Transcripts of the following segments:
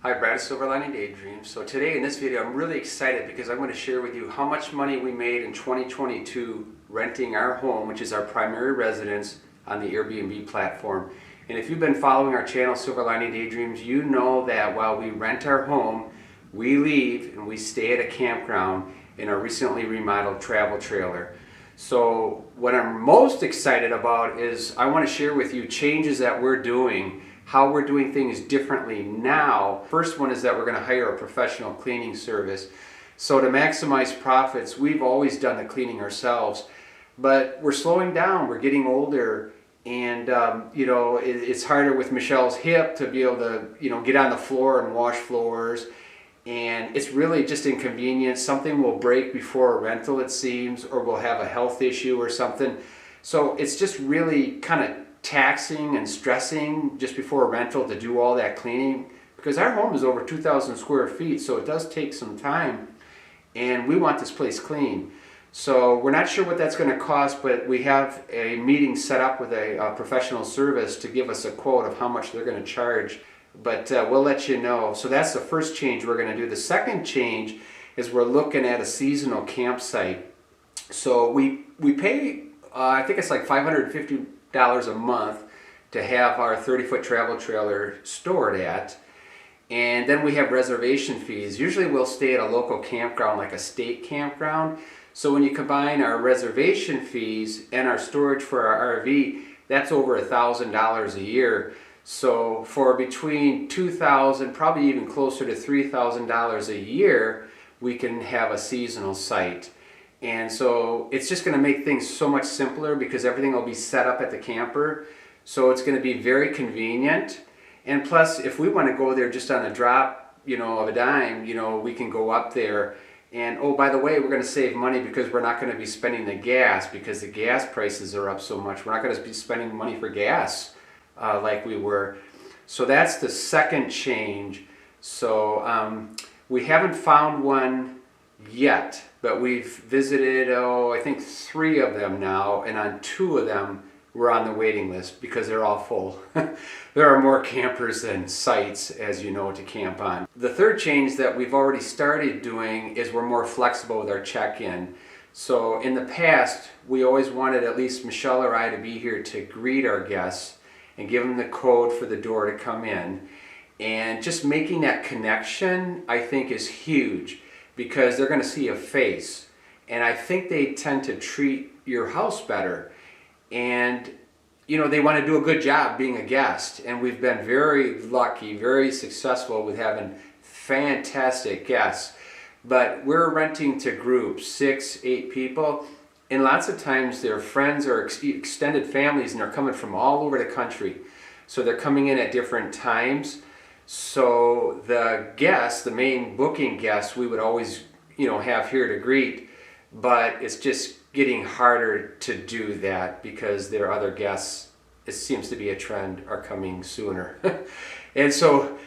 Hi, Brad, Silver Lining Daydreams. So today in this video I'm really excited because I'm going to share with you how much money we made in 2022 renting our home, which is our primary residence, on the Airbnb platform. And if you've been following our channel, Silver Lining Daydreams, you know that while we rent our home, we leave and we stay at a campground in our recently remodeled travel trailer. So what I'm most excited about is I want to share with you changes that we're doing, how we're doing things differently now. First one is that we're going to hire a professional cleaning service. So to maximize profits, we've always done the cleaning ourselves, but we're slowing down, we're getting older, and it's harder with Michelle's hip to be able to get on the floor and wash floors, and it's really just inconvenient. Something will break before a rental, it seems, or we'll have a health issue or something. So it's just really kind of taxing and stressing just before a rental to do all that cleaning, because our home is over 2,000 square feet, so it does take some time, and we want this place clean. So we're not sure what that's going to cost, but we have a meeting set up with a professional service to give us a quote of how much they're going to charge, but we'll let you know. So that's the first change we're going to do. The second change is we're looking at a seasonal campsite. So we pay I think it's like $550 a month to have our 30-foot travel trailer stored at, and then we have reservation fees. Usually we'll stay at a local campground, like a state campground. So when you combine our reservation fees and our storage for our RV, that's over $1,000 a year. So for between $2,000, probably even closer to $3,000 a year, we can have a seasonal site. And so it's just going to make things so much simpler because everything will be set up at the camper. So it's going to be very convenient. And plus, if we want to go there just on a drop, of a dime, we can go up there. And oh, by the way, we're going to save money because we're not going to be spending the gas, because the gas prices are up so much. We're not going to be spending money for gas like we were. So that's the second change. So we haven't found one yet, but we've visited, I think 3 of them now, and on 2 of them we're on the waiting list because they're all full. There are more campers than sites, as you know, to camp on. The third change that we've already started doing is we're more flexible with our check-in. So in the past, we always wanted at least Michelle or I to be here to greet our guests and give them the code for the door to come in. And just making that connection, I think, is huge, because they're going to see a face, and I think they tend to treat your house better, and they want to do a good job being a guest. And we've been very lucky, very successful with having fantastic guests. But we're renting to groups, 6, 8 people, and lots of times they're friends or extended families, and they're coming from all over the country, so they're coming in at different times. So the guests, the main booking guests, we would always, have here to greet, but it's just getting harder to do that because their other guests, it seems to be a trend, are coming sooner. And so,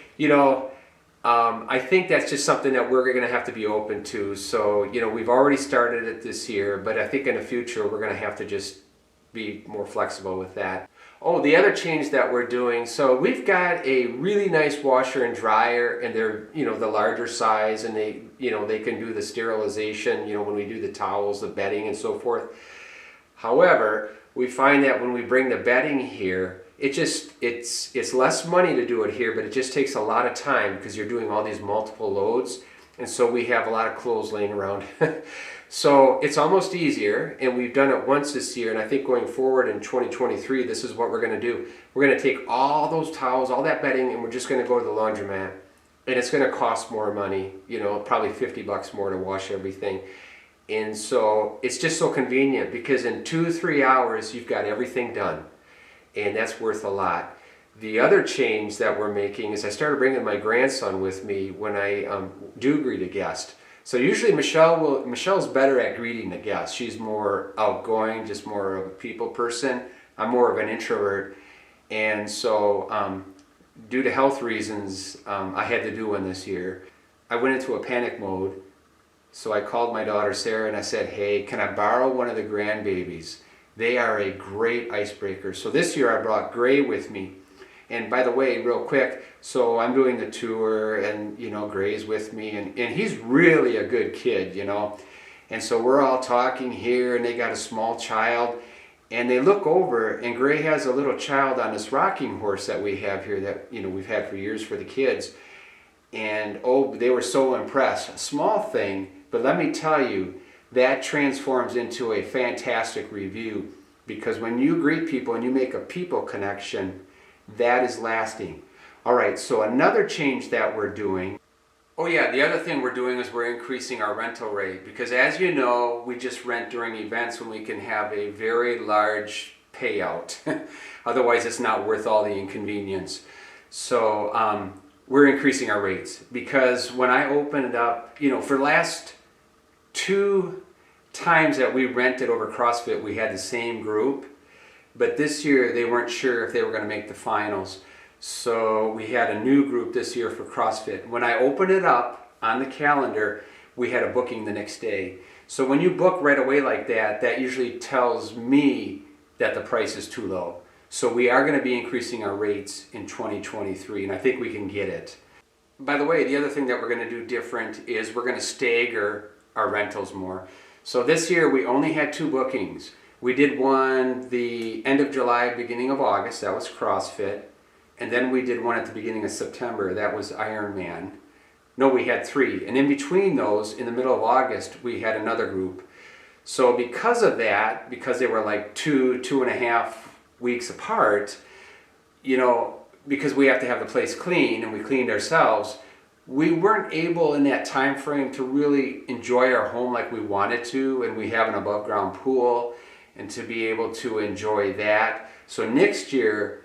I think that's just something that we're going to have to be open to. So, we've already started it this year, but I think in the future we're going to have to just be more flexible with that. Oh, the other change that we're doing, so we've got a really nice washer and dryer, and they're, the larger size, and they can do the sterilization, when we do the towels, the bedding, and so forth. However, we find that when we bring the bedding here, it's less money to do it here, but it just takes a lot of time because you're doing all these multiple loads, and so we have a lot of clothes laying around. So it's almost easier, and we've done it once this year, and I think going forward in 2023, this is what we're going to do. We're going to take all those towels, all that bedding, and we're just going to go to the laundromat, and it's going to cost more money, probably $50 more to wash everything. And so it's just so convenient because in 2-3 hours you've got everything done, and that's worth a lot. The other change that we're making is I started bringing my grandson with me when I do greet a guest. So usually Michelle's better at greeting the guests. She's more outgoing, just more of a people person. I'm more of an introvert. And so due to health reasons, I had to do one this year. I went into a panic mode. So I called my daughter Sarah and I said, hey, can I borrow one of the grandbabies? They are a great icebreaker. So this year I brought Gray with me. And by the way, real quick, so I'm doing the tour and, you know, Gray's with me and he's really a good kid, you know. And so we're all talking here and they got a small child and they look over and Gray has a little child on this rocking horse that we have here that, you know, we've had for years for the kids. And oh, they were so impressed. A small thing, but let me tell you, that transforms into a fantastic review because when you greet people and you make a people connection, that is lasting. All right, so another change that we're doing. Oh yeah, the other thing we're doing is we're increasing our rental rate because as you know, we just rent during events when we can have a very large payout. Otherwise, it's not worth all the inconvenience. So we're increasing our rates because when I opened up, you know, for the last 2 times that we rented over CrossFit, we had the same group. But this year, they weren't sure if they were going to make the finals. So we had a new group this year for CrossFit. When I opened it up on the calendar, we had a booking the next day. So when you book right away like that, that usually tells me that the price is too low. So we are going to be increasing our rates in 2023, and I think we can get it. By the way, the other thing that we're going to do different is we're going to stagger our rentals more. So this year we only had 2 bookings. We did one the end of July, beginning of August, that was CrossFit. And then we did one at the beginning of September, that was Ironman. No, we had 3. And in between those, in the middle of August, we had another group. So because of that, because they were like 2.5 weeks apart, you know, because we have to have the place clean and we cleaned ourselves, we weren't able in that time frame to really enjoy our home like we wanted to, and we have an above ground pool and to be able to enjoy that. So next year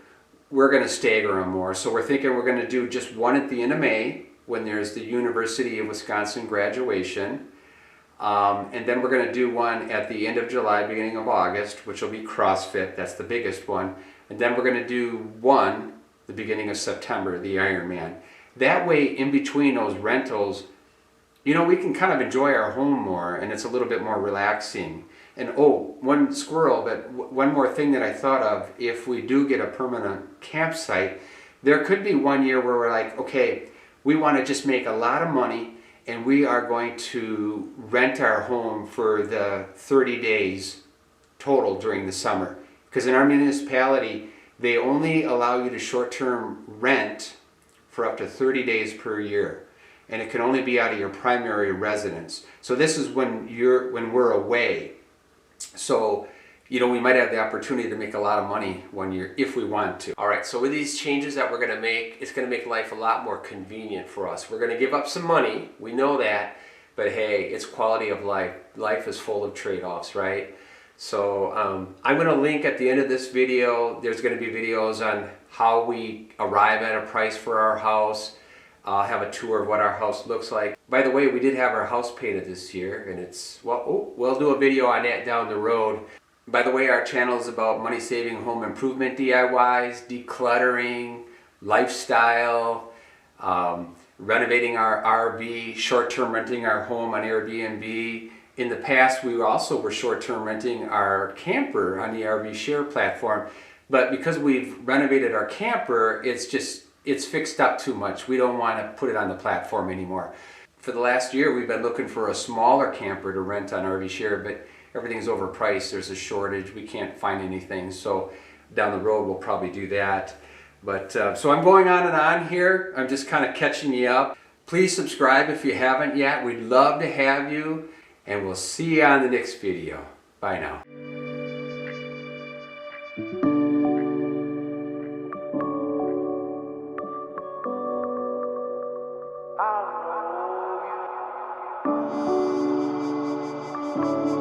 we're going to stagger them more. So we're thinking we're going to do just one at the end of May when there's the University of Wisconsin graduation. And then we're going to do one at the end of July, beginning of August, which will be CrossFit. That's the biggest one. And then we're going to do one the beginning of September, the Ironman. That way, in between those rentals, you know, we can kind of enjoy our home more and it's a little bit more relaxing. And oh, one squirrel, but one more thing that I thought of, if we do get a permanent campsite, there could be one year where we're like, okay, we want to just make a lot of money and we are going to rent our home for the 30 days total during the summer. Because in our municipality, they only allow you to short-term rent for up to 30 days per year. And it can only be out of your primary residence. So this is when we're away. So, you know, we might have the opportunity to make a lot of money one year if we want to. All right, so with these changes that we're going to make, it's going to make life a lot more convenient for us. We're going to give up some money, we know that, but hey, it's quality of life. Life is full of trade-offs, right? So I'm going to link at the end of this video, there's going to be videos on how we arrive at a price for our house. I'll have a tour of what our house looks like. By the way, we did have our house painted this year, and it's, well, we'll do a video on that down the road. By the way, our channel is about money-saving home improvement DIYs, decluttering, lifestyle, renovating our RV, short-term renting our home on Airbnb. In the past, we also were short-term renting our camper on the RV Share platform. But because we've renovated our camper, it's fixed up too much. We don't want to put it on the platform anymore. For the last year, we've been looking for a smaller camper to rent on RV Share, but everything's overpriced. There's a shortage. We can't find anything. So down the road, we'll probably do that. But so I'm going on and on here. I'm just kind of catching you up. Please subscribe if you haven't yet. We'd love to have you. And we'll see you on the next video. Bye now. I know you.